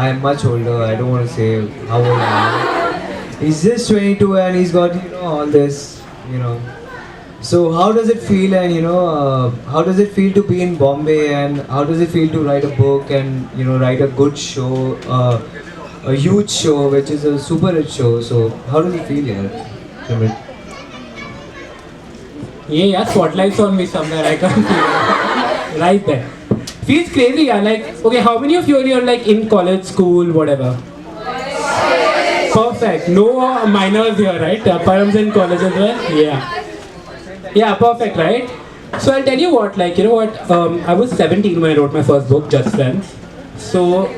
I'm much older. I don't want to say how old I am. He's just 22 and he's got all this, you know. So how does it feel, and how does it feel to be in Bombay, and how does it feel to write a book and write a good show, a huge show which is a super hit show. So how does it feel here, Simran? Yeah, spotlight's on me somewhere. I can't feel it. Right there. Feels crazy, yeah. Like, okay, how many of you are like in college, school, whatever? Perfect. No minors here, right? Param's in college as well. Yeah. Yeah, perfect, right? So I'll tell you what, I was 17 when I wrote my first book, Just Friends. So,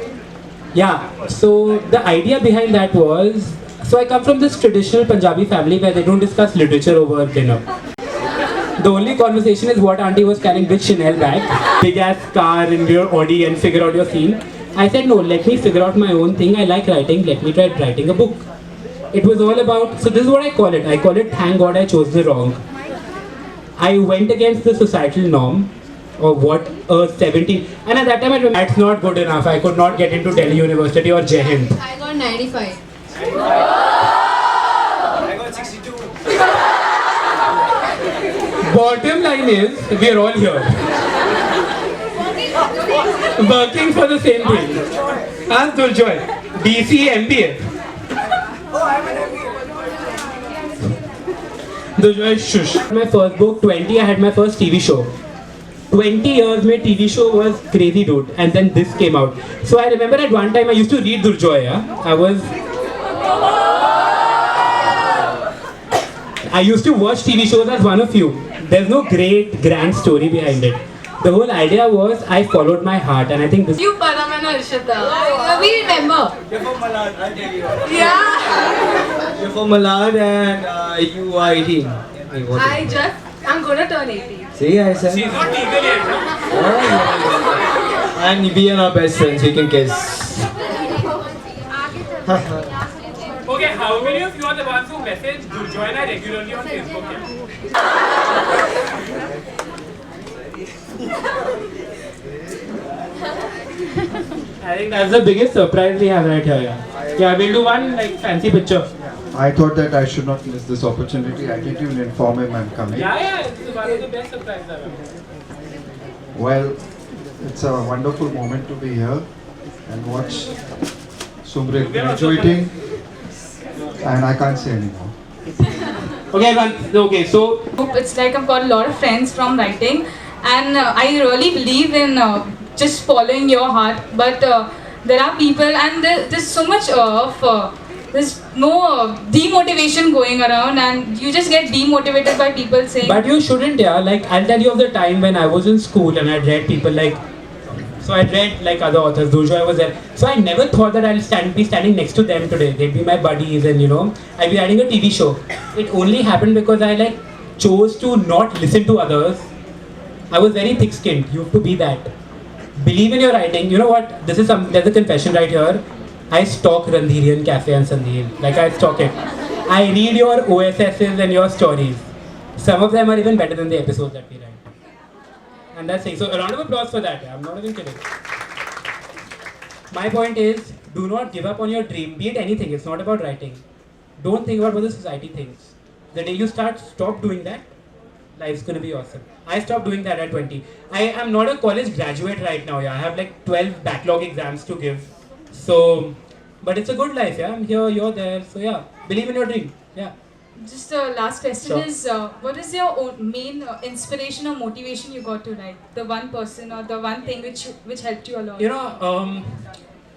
yeah, so the idea behind that was, so I come from this traditional Punjabi family where they don't discuss literature over dinner. The only conversation is what auntie was carrying which Chanel bag, big ass car in your Audi and figure out your scene. I said, no, let me figure out my own thing. I like writing, let me try writing a book. It was all about, so this is what I call it. I call it, thank God I chose the wrong. I went against the societal norm of what a 17, and at that time I remember that's not good enough. I could not get into Delhi University or Jai Hind. I got 95. I got 62. Bottom line is, we are all here. Working for the same thing. Ask Durjoy. DC MBA. Durjoy shush. My first book, 20, I had my first TV show. 20 years my TV show was crazy, dude. And then this came out. So I remember at one time I used to read Durjoy, yeah? I used to watch TV shows as one of you. There's no great grand story behind it. The whole idea was I followed my heart, and I think this. You Param and Arshita. We remember. You're from Malad, I'll tell you. Yeah. You're from Malad and you are 18. I'm gonna turn 18. See, I said. She's not legal yet. And we are not best friends, we can kiss. Okay, how many of you are the ones who message Durjoy and I regularly on Facebook? I think that's the biggest surprise we have right here. Yeah, we'll do one fancy picture. I thought that I should not miss this opportunity. I didn't even inform him I'm coming. Yeah, it's one of the best surprises ever. Well, it's a wonderful moment to be here and watch Sumrit graduating, and I can't say anymore. Okay, so It's like I've got a lot of friends from writing, and I really believe in just following your heart. But there are people, and there's so much of there's no demotivation going around, and you just get demotivated by people saying. but you shouldn't, yeah. Like, I'll tell you of the time when I was in school and I'd read people so I'd read other authors, Durjoy was there. So I never thought that I'll be standing next to them today. They'd be my buddies and I'd be writing a TV show. It only happened because I chose to not listen to others. I was very thick-skinned. You have to be that. Believe in your writing. You know what? There's a confession right here. I stalk Randhirian Cafe and Sandhir. I stalk it. I read your OSSs and your stories. Some of them are even better than the episodes that we write. And that's it. So a round of applause for that. I'm not even kidding. My point is, do not give up on your dream. Be it anything. It's not about writing. Don't think about what the society thinks. The day you stop doing that, life's gonna be awesome. I stopped doing that at 20. I am not a college graduate right now. Yeah, I have 12 backlog exams to give. So, but it's a good life. Yeah, I'm here, you're there. So yeah, believe in your dream. Yeah. Just the last question Sure. is, what is your main inspiration or motivation you got to write? The one person or the one thing which helped you a lot?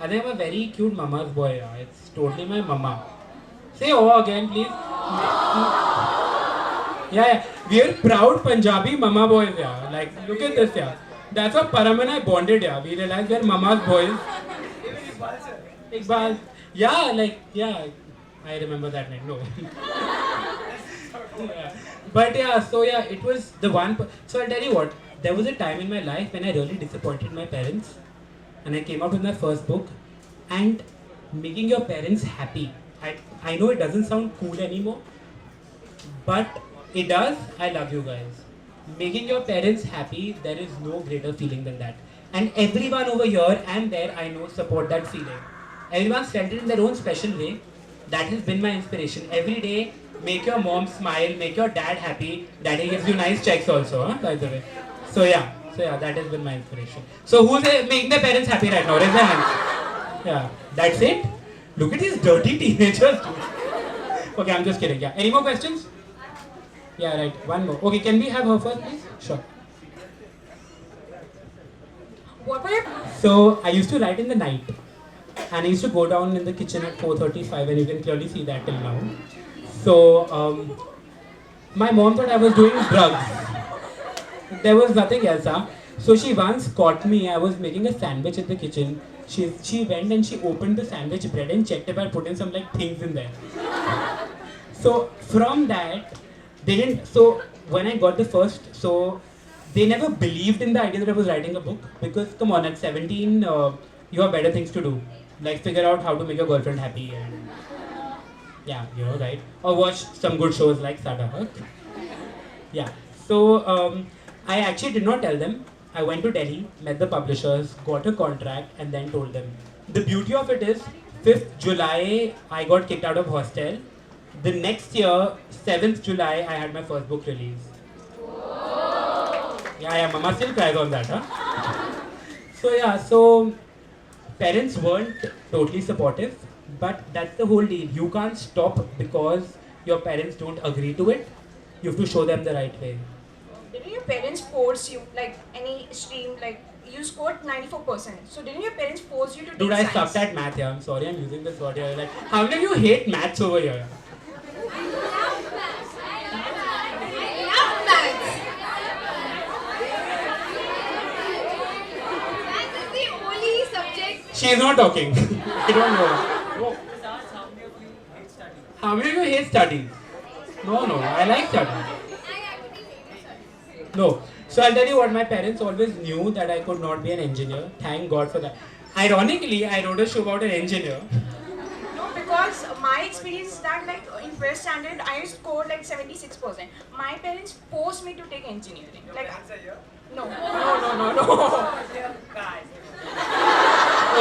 I think I'm a very cute mama's boy. Yeah. It's totally my mama. Say oh again, please. Yeah. We are proud Punjabi mama boys. Yeah. Look at this. Yeah. That's how Param and I bonded. Yeah. We realized we are mama's boys. Iqbal. Yeah. I remember that night. No. Yeah. But yeah, it was the one. So I'll tell you what. There was a time in my life when I really disappointed my parents, and I came out with my first book, and making your parents happy. I know it doesn't sound cool anymore, but it does. I love you guys. Making your parents happy, there is no greater feeling than that. And everyone over here and there, I know, support that feeling. Everyone's felt it in their own special way. That has been my inspiration. Every day, make your mom smile, make your dad happy. Daddy gives you nice checks also, huh, by the way. So yeah, that has been my inspiration. So who's making their parents happy right now? Raise their hands. Yeah, that's it. Look at these dirty teenagers. Okay, I'm just kidding. Yeah. Any more questions? Yeah, right. One more. Okay, can we have her first, please? Sure. What were your... So I used to write in the night, and I used to go down in the kitchen at 4:35, and you can clearly see that till now. So my mom thought I was doing drugs. There was nothing else, huh? So she once caught me. I was making a sandwich in the kitchen. She went and she opened the sandwich bread and checked if I put in some like things in there. So from that, they didn't. So when I got the first, so they never believed in the idea that I was writing a book, because come on, at 17, you have better things to do, like figure out how to make your girlfriend happy and yeah, you know, right? Or watch some good shows like Saga Haq. Yeah. So I actually did not tell them. I went to Delhi, met the publishers, got a contract, and then told them. The beauty of it is, 5th July, I got kicked out of hostel. The next year, 7th July, I had my first book release. Yeah, Mama still cries on that, huh? So parents weren't totally supportive, but that's the whole deal. You can't stop because your parents don't agree to it. You have to show them the right way. Didn't your parents force you, like any stream, like you scored 94%. So didn't your parents force you to Dude, take I science? sucked at math, yeah. I'm sorry, I'm using this word here. Like, how many of you hate maths over here? She's not talking. I don't know. How many of you hate studies? No, I like studies. No. So I'll tell you what, my parents always knew that I could not be an engineer. Thank God for that. Ironically, I wrote a show about an engineer. No, because my experience is that like in first standard I scored like 76%. My parents forced me to take engineering. Like, no.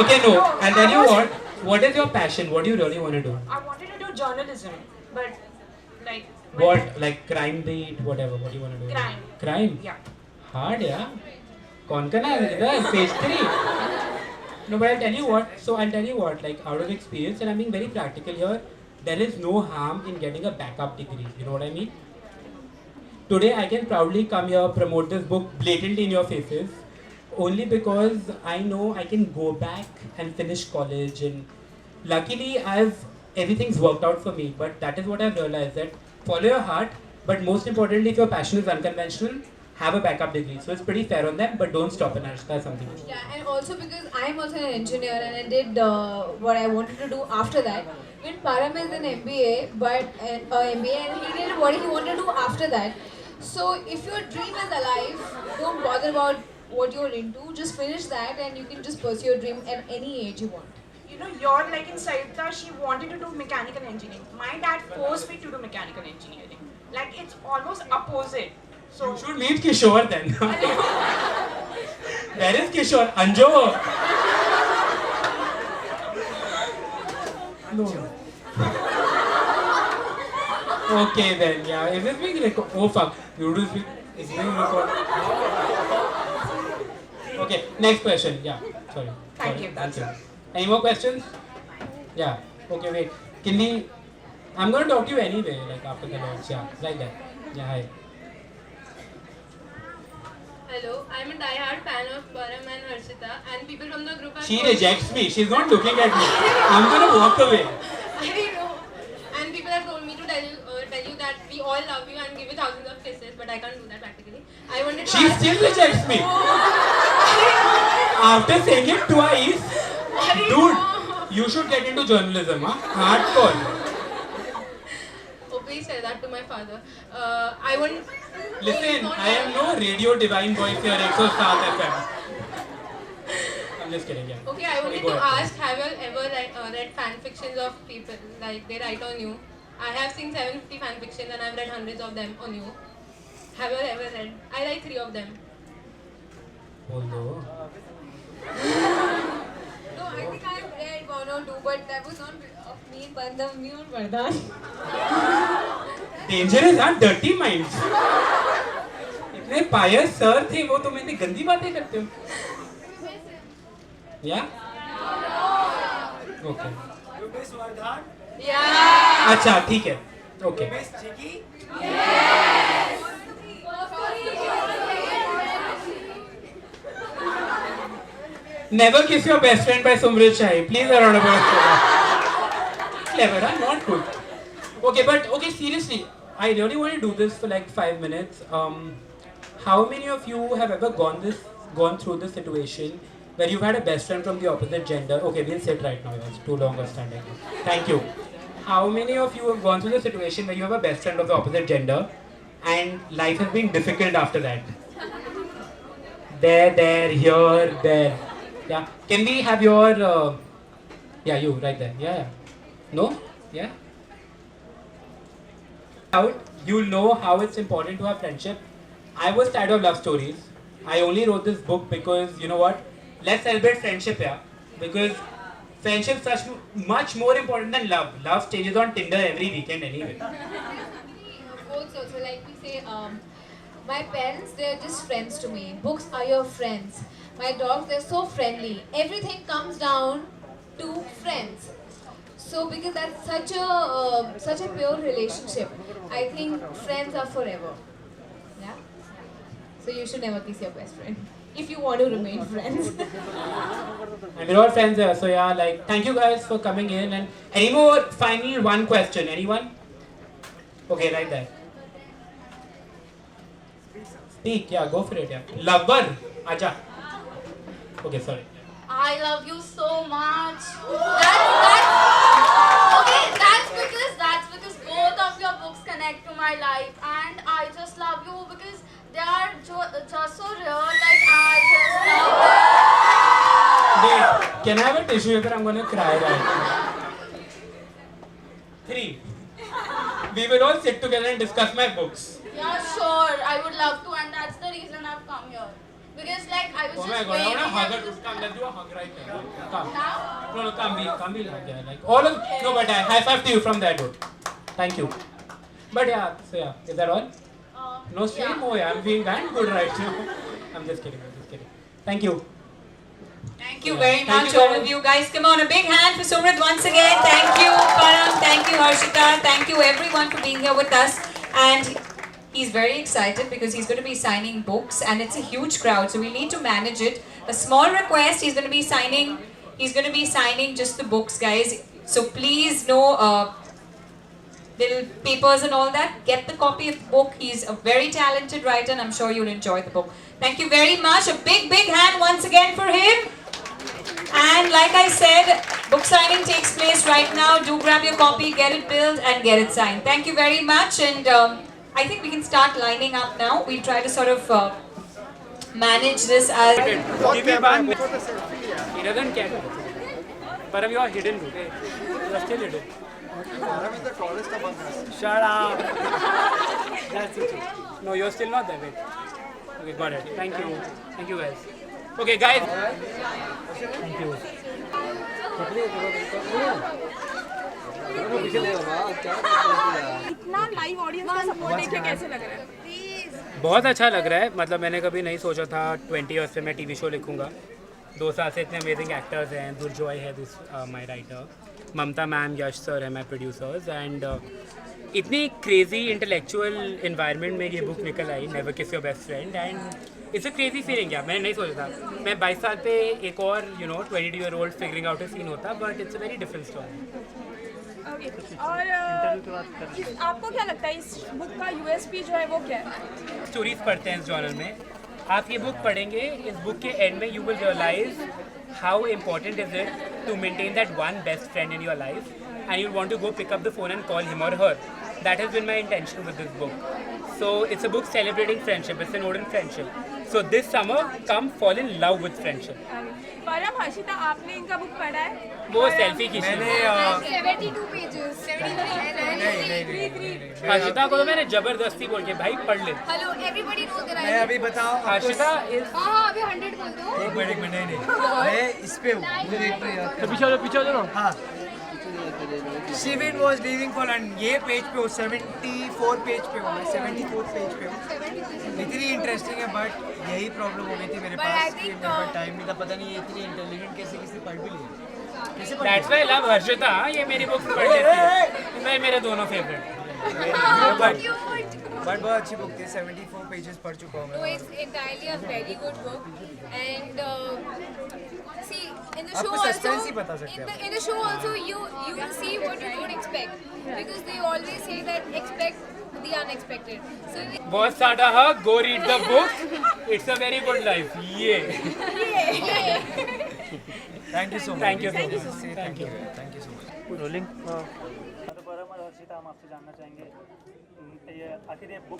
Okay, no. No, I'll tell I you was- what. What is your passion? What do you really want to do? I wanted to do journalism, but like What? Like crime beat, whatever. What do you want to do? Crime. Crime? Yeah. Hard, yeah. कौन करना है इधर? Page 3. No, but I'll tell you what. So I'll tell you what. Like out of experience, and I'm being very practical here. There is no harm in getting a backup degree. You know what I mean? Today I can proudly come here, promote this book blatantly in your faces, only because I know I can go back and finish college, and luckily everything's worked out for me. But that is what I've realized, that follow your heart, but most importantly, if your passion is unconventional, have a backup degree. So it's pretty fair on them, but don't stop in Anushka something. Yeah, and also because I'm also an engineer and I did what I wanted to do after that. When Param is an MBA, MBA, and he did what he wanted to do after that. So if your dream is alive, don't bother about what you're into. Just finish that, and you can just pursue your dream at any age you want. you know, you're like in Saitha, she wanted to do mechanical engineering. My dad forced me to do mechanical engineering. Like it's almost opposite. So You should meet Kishore then. Where is Kishore? Anjo. No. Okay then, yeah. Is this being recorded? Oh fuck. You do speak. Is being recorded? Okay, next question. Yeah. Sorry. Thank Sorry. you, that's Thank you. Any more questions? Yeah. Okay, wait. Can we? I'm gonna talk to you anyway, like after the launch. Yeah, like that. Yeah, hi. Hello, I'm a die-hard fan of Param and Harshita, and people from the group are. She rejects me. She's not looking at me. I'm gonna walk away. I know. And people have told me to tell you that we all love you and give you thousands of kisses, but I can't do that practically. I wanted to She ask. still rejects me. After saying it twice, dude, you should get into journalism, huh? Hardcore. Oh, please tell that to my father. I want. Listen, I am no radio divine voice here, 107 FM. I'm just kidding, yeah. Okay, I wanted Go to ahead. ask, have you ever read fan fictions of people, like they write on you? I have seen 750 fan fictions and I've read hundreds of them on you. Have you ever read? I like 3 of them. Although, No, I think I've read like 1 or 2, but that was not of me and Pandam, me and Vardhan. Dangerous हाँ, dirty minds. इतने पायस sir थे वो, तुम इतनी गंदी बातें करते हो? या? ओके। अच्छा ठीक है, okay. Never kiss your best friend by Sumrit Shai. Please, a round of applause. Clever, huh? Not good. Okay, but okay, seriously, I really want to do this for like 5 minutes. How many of you have ever gone through this situation where you've had a best friend from the opposite gender? Okay, we'll sit right now. It's too long of standing. Thank you. How many of you have gone through the situation where you have a best friend of the opposite gender and life has been difficult after that? There, here, there. Yeah. Can we have your? Yeah, you right there. Yeah. No. Yeah. Out. You'll know how it's important to have friendship. I was tired of love stories. I only wrote this book because you know what? Let's celebrate friendship, yeah. Because friendship is such much more important than love. Love stages on Tinder every weekend anyway. Also, like we say, my parents, they're just friends to me. Books are your friends. My dogs, they're so friendly. Everything comes down to friends. So because that's such a pure relationship, I think friends are forever. Yeah. So you should never kiss your best friend if you want to remain friends. And we're all friends here, so yeah, like thank you guys for coming in. And any more final one question? Anyone? Okay, right there. Speak, yeah, go for it, yeah. Lover, acha. Okay, sorry. I love you so much. That's because both of your books connect to my life, and I just love you because they are just so real. Like I just love Wait, can I have a tissue paper? I'm gonna cry right now. 3. We will all sit together and discuss my books. you. Yeah, sure. I would love to, and that's the reason I've come here. Because like I was Oh just my god, I waiting. wanna hug her. Come, let's do a hug right now. Come. Now? No, come, we'll hug, yeah. Like all of no, but I high five to you from that door. Thank you. But yeah, so yeah, is that all? No stream? Yeah. Oh yeah, I'm being damn good right now. I'm just kidding. Thank you. Thank you very Thank much, you, all guys. of you guys. Come on, a big hand for Sumrit once again. Thank you, Param. Thank you, Harshita. Thank you, everyone, for being here with us. And he's very excited because he's going to be signing books, and it's a huge crowd, so we need to manage it. A small request: he's going to be signing just the books, guys. So please, no little papers and all that. Get the copy of the book. He's a very talented writer, and I'm sure you'll enjoy the book. Thank you very much. A big hand once again for him. And like I said, book signing takes place right now. Do grab your copy, get it billed, and get it signed. Thank you very much. And I think we can start lining up now. We'll try to sort of manage this as... Give me one. He doesn't care. Param, you are hidden. Okay? You are still hidden. Param is the tallest among us. Shut up. That's it. No, you're still not there. Wait. Okay, got it. Thank you. Thank you, guys. Okay, guys. Thank you. इतना live audience का support देख के कैसे लग रहा है? बहुत अच्छा लग रहा है. मतलब मैंने कभी नहीं सोचा था 20 ईयर्स से मैं टीवी शो लिखूंगा. 2 साल से इतने अमेजिंग एक्टर्स हैं. दुर्जॉय है this my writer, Mamta ma'am, Yash sir है माय प्रोड्यूसर्स. एंड इतनी क्रेजी इंटेलेक्चुअल इन्वायरमेंट में ये बुक निकल आई, never kiss your best friend. And it's a crazy feeling. यार मैंने नहीं सोचा था मैं 22 साल पे एक और 22-year-old figuring out a scene होता, but it's a very different story. Okay, और आपको क्या लगता है इस बुक का यूएसपी जो है वो क्या है? स्टोरीज पढ़ते हैं इस जर्नल में. आप ये बुक पढ़ेंगे, इस बुक के एंड में you will realise how important is it to maintain that one best friend in your life, and you want to go pick up the phone and call him और her. That has been my intention with this book. So it's a book celebrating friendship. It's an modern friendship. So this summer, come fall in love with friendship. परम, हर्षिता, आपने इनका book पढ़ा है? वो selfie खींची। 72 pages. 73. Harshita को तो मैंने जबरदस्ती बोल के भाई पढ़ ले। Hello, everybody knows that मैं अभी बताओ हर्षिता इज हाँ, अभी 100 बोल दो. एक मिनट नहीं मैं इस पे हूँ मुझे एक तो याद कर पीछे हो ना। हाँ Shivin was leaving for London ये पेज पे हो 74 पेज पे हो मैं 74 पेज पे हूँ इतनी इंटरेस्टिंग है बट यही प्रॉब्लम हो गई थी मेरे But I पास कि think, मेरे पास टाइम नहीं था पता नहीं ये इतनी इंटेलिजेंट कैसे किसी पढ़ भी लिया कैसे पढ़ That's why I love Harshita. ये मेरी बुक पढ़ लेती है। मैं मेरे दोनों फेवरेट। बट बहुत अच्छी बुक थी 74 पेजेस पढ़ चुका हूँ No, मैं it's entirely a very good book. And see, in the show आपको also, suspense ही बता सकते हैं in the show also, you will see what you don't expect, because they always say that expect the unexpected. So बहुत सारा हाँ go read the book. It's a very good life. ये। Thank you so much Thank you so much. Thank you so much rolling परम और हर्षिता, हम आपसे जानना चाहेंगे ये आखिर ये बुक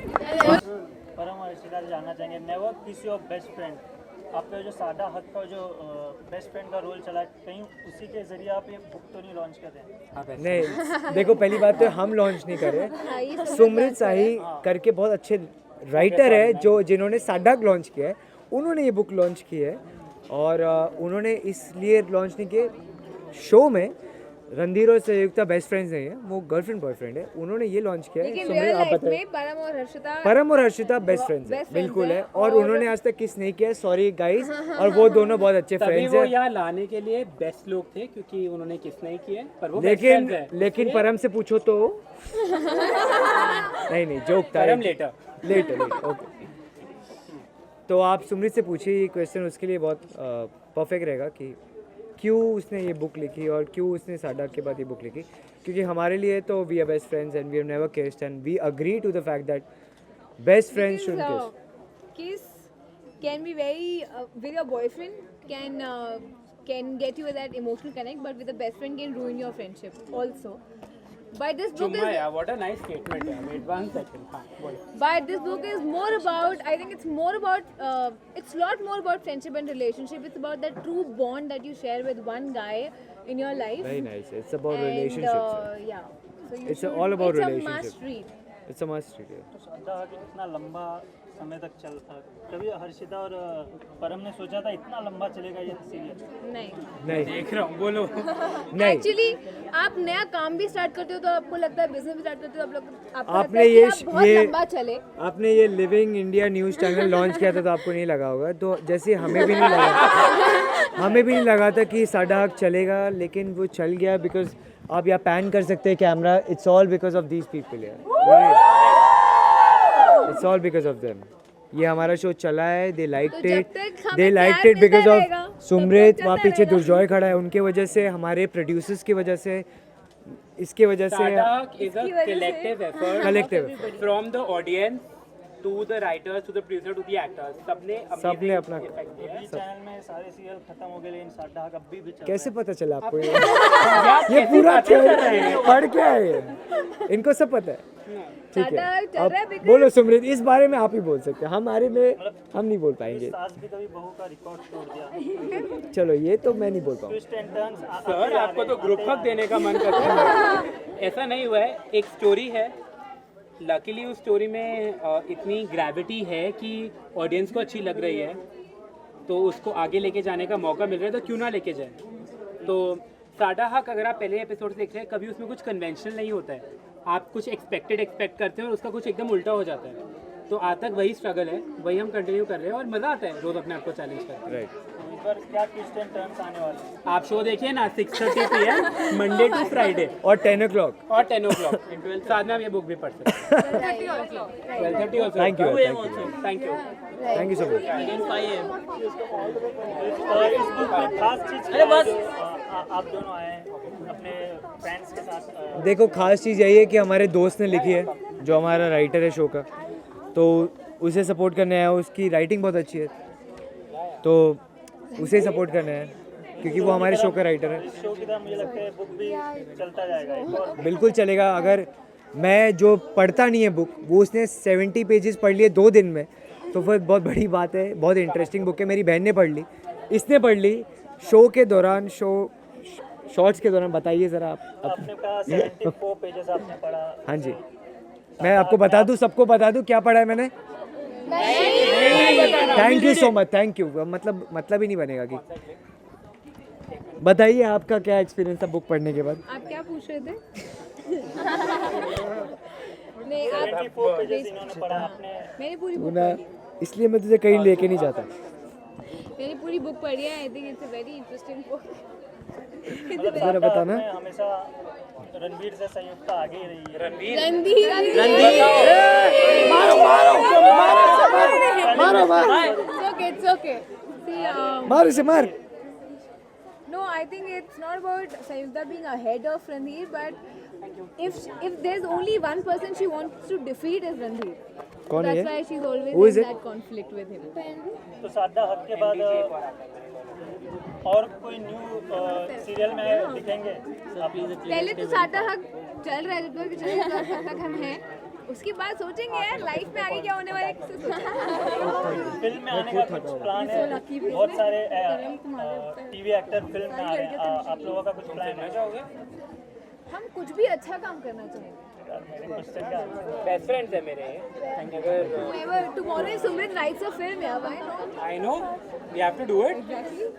परम और हर्षिता से जानना चाहेंगे never kiss your best friend आपका जो सादा हक का जो बेस्ट फ्रेंड का रोल चला कहीं उसी के जरिए आप ये बुक तो नहीं लॉन्च कर रहे हैं? नहीं देखो पहली बात तो हम लॉन्च नहीं कर रहे सुमृत शाही करके बहुत अच्छे राइटर है जो जिन्होंने साडा लॉन्च किया है उन्होंने ये बुक लॉन्च की है और उन्होंने इसलिए लॉन्च नहीं किए शो में रणधीर और संयुक्ता बेस्ट फ्रेंड्स नहीं है वो गर्लफ्रेंड बॉयफ्रेंड है उन्होंने ये लॉन्च किया है लेकिन सुमृत real आप life बताइए में परम और हर्षिता बेस्ट फ्रेंड्स है best friends बिल्कुल हैं है और और- उन्होंने आज तक किस नहीं किया सॉरी गाइस और वो दोनों बहुत अच्छे तभी फ्रेंड्स वो हैं यहाँ लाने के लिए बेस्ट लोग थे क्योंकि उन्होंने किस नहीं किया पर वो best friends है। लेकिन परम से पूछो तो नहीं जोक था परम later। लेटर ओके तो आप सुमृत से पूछिए ये क्वेश्चन उसके लिए बहुत परफेक्ट रहेगा कि क्यों उसने ये बुक लिखी और क्यों उसने साडा के बाद ये बुक लिखी क्योंकि हमारे लिए तो we are best friends and we have never kissed and we agree to the fact that best friends should kiss can be very with your boyfriend can get you with that emotional connect, but with a best friend can ruin your friendship also. But this book चुम्मा is यार what a nice statement है wait one second हाँ बोलो But this book is more about, I think it's more about, it's a lot more about friendship and relationship. It's about that true bond that you share with one guy in your life. Very nice it's about And, relationships yeah. So you It's should, all about it's relationship. a must read. It's a must read तो सादा हक इतना लंबा समय तक चल कभी हर्षिता और परम ने सोचा था इतना लंबा चलेगा ये सीरियल? नहीं. नहीं देख रहा हूँ बोलो नहीं Actually, आप नया काम भी स्टार्ट करते हो तो आपको लगता है बिजनेस भी स्टार्ट करते हो आपको लगता आपने है कि ये आप बहुत लंबा चले. आपने ये living India news channel launch किया था तो आपको नहीं लगा होगा तो जैसे हमें भी नहीं लगा हमें भी नहीं लगा था कि साडा हक चलेगा लेकिन वो चल गया बिकॉज आप यहाँ पैन कर सकते हैं camera it's all because of these people it's all because of them ये हमारा शो चला है दे लाइक तो जब इट तक हमें दे लाइक प्यार इट बिकॉज मिलता ऑफ रहेगा, तब सुमृत तक वहाँ चलता पीछे रहेगा। दुर्जॉय खड़ा है उनके वजह से हमारे प्रोड्यूसर्स की वजह से इसके वजह से Sadak is a इसकी वजह से- collective effort Collective from the audience to the writers to the producer to the actors सबने सबने अपना effect दिया है। टीवी चैनल में सारे सीरियल खत्म हो गए लेकिन सादा हक अभी भी चल कैसे पता चला आपको ये यार, ये कैसी पूरा बातें कर रहे हैं? पढ़ क्या है ये इनको सब पता है ठीक साडा है चल अब रहा है because- बोलो सुमृत इस बारे में आप ही बोल सकते हैं हमारे में हम नहीं बोल पाएंगे सास भी कभी बहू का रिकॉर्ड तोड़ दिया चलो ये तो मैं नहीं बोल पाऊंगा ट्विस्ट एंड टर्न्स सर आपको तो ग्रुप हक देने का मन करता है ऐसा नहीं हुआ है एक स्टोरी है लकीली उस स्टोरी में इतनी ग्रेविटी है कि ऑडियंस को अच्छी लग रही है तो उसको आगे लेके जाने का मौका मिल रहा है तो क्यों ना लेके जाए तो साडा हक अगर आप पहले एपिसोड देख रहे हैं कभी उसमें कुछ कन्वेंशनल नहीं होता है आप कुछ एक्सपेक्ट करते हैं और उसका कुछ एकदम उल्टा हो जाता है तो आज तक वही स्ट्रगल है वही हम कंटिन्यू कर रहे हैं और मज़ा आता है रोज़ अपने आप को चैलेंज करके राइट इस बार क्या ट्विस्ट एंड टर्न्स आने वाले हैं? आप शो देखिए ना 6:30 PM मंडे टू फ्राइडे और 10 o'clock और 10 o'clock साथ में आप ये बुक भी पढ़ सकते हैं 12:30 also Thank you, thank you thank you so much इस बुक में खास चीज क्या है जो, आप दोनों आए हैं अपने फ्रेंड्स के साथ देखो खास चीज़ यही है कि हमारे दोस्त ने लिखी है जो हमारा राइटर है शो का तो उसे सपोर्ट करने आया उसकी राइटिंग बहुत अच्छी है तो उसे सपोर्ट करना है क्योंकि वो हमारे शो का राइटर है। इस शो की तरह मुझे लगता है बुक भी चलता जाएगा एक और बिल्कुल चलेगा। अगर मैं जो पढ़ता नहीं है बुक, वो उसने 70 पेजेस पढ़ लिए 2 दिन में, तो फिर बहुत बड़ी बात है। बहुत इंटरेस्टिंग बुक है। मेरी बहन ने पढ़ ली, इसने पढ़ ली शो के दौरान, शॉर्ट्स के दौरान। बताइए ज़रा आप। आपने कहा 74 पेजेस आपने पढ़ा। हाँ जी, मैं आपको बता दूं, सबको बता दूं क्या पढ़ा है मैंने। Thank you so much, thank you. मतलब ही नहीं बनेगा कि। बताइए आपका क्या एक्सपीरियंस था बुक पढ़ने के बाद। आप क्या पूछ रहे थे? नहीं, आप 74 पेजेस इन्होंने पढ़ा आपने। मैंने पूरी बुक ना, इसलिए मैं तुझे कहीं लेके नहीं जाता। मैंने पूरी बुक पढ़ी है। I think it's a very interesting book. मतलब जरा बताना। आपने हमेशा रणवीर से संयुक्ता आगे ही रही है। Randhir It's okay. See, मार इसे, मार। no, I think it's not about Sayuktha being ahead of Ranveer, but if there's only one person she wants to defeat is Ranveer. कौन है That's ये? why she's always Who is in it? that conflict with him. तो सादा हक के बाद और कोई न्यू सीरियल में दिखेंगे आप? पहले तो सादा हक चल रहा है, जब तक हम हैं, उसके बाद सोचेंगे यार लाइफ में आगे क्या होने वाला है, किससे सोचेंगे। फिल्म में आने का कुछ प्लान है? बहुत सारे टीवी एक्टर फिल्म में आ रहे हैं, आप लोगों का कुछ प्लान है? हम कुछ भी अच्छा काम करना चाहेंगे। मेरे क्वेश्चन का बेस्ट फ्रेंड्स है मेरे। Whoever tomorrow if Sumrit writes a film, yeah, why not? I know we have to do it. Exactly.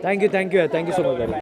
Thank you so much.